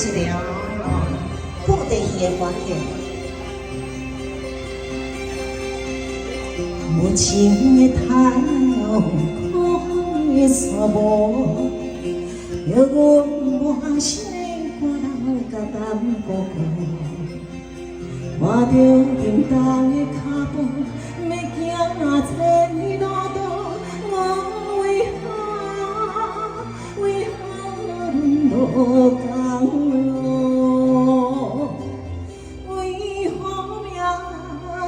一个固定伊的关系。无情的太阳看沙漠，叫阮满身汗流甲淡薄薄，看着沉重的脚步，要行千里路途，我为何沦落江湖？为何命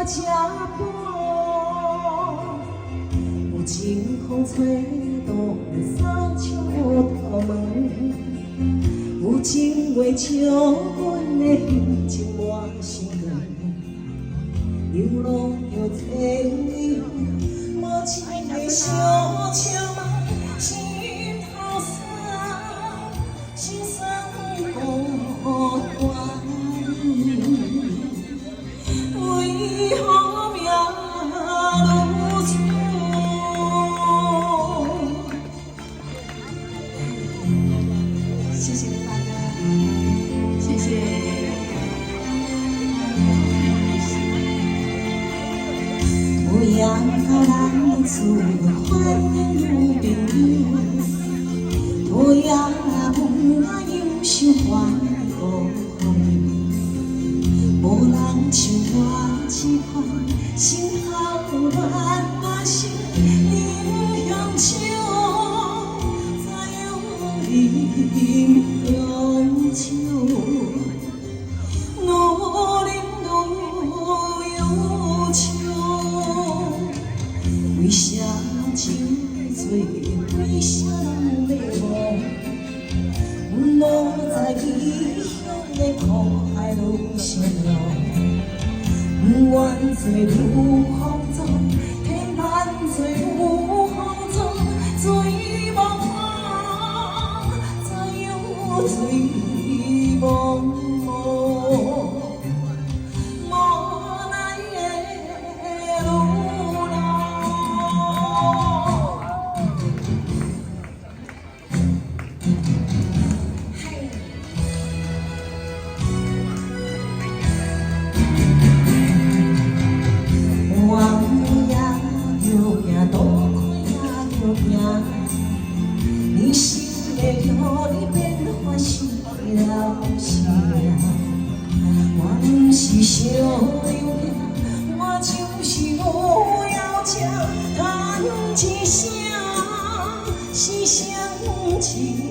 这般？有情风吹动三秋头门，有情话笑阮的心情满心乱，流浪着千里路，无情的小笑问，心头酸，心酸孤单。为何命如此？谢谢大家，谢谢。有样甲人厝反有朋友，有样问我忧伤还无风，无人像我这款心头乱啊心，饮香酒，再有饮香酒，愈饮愈忧愁。为啥酒醉，为啥人要忘？阮落在异乡的苦海路上路，愿做如风中，天万做如风中，醉茫茫，再有醉茫茫。你心的道理变化是了啥？我不是小流氓，我就是无要吃，谈一声是相情。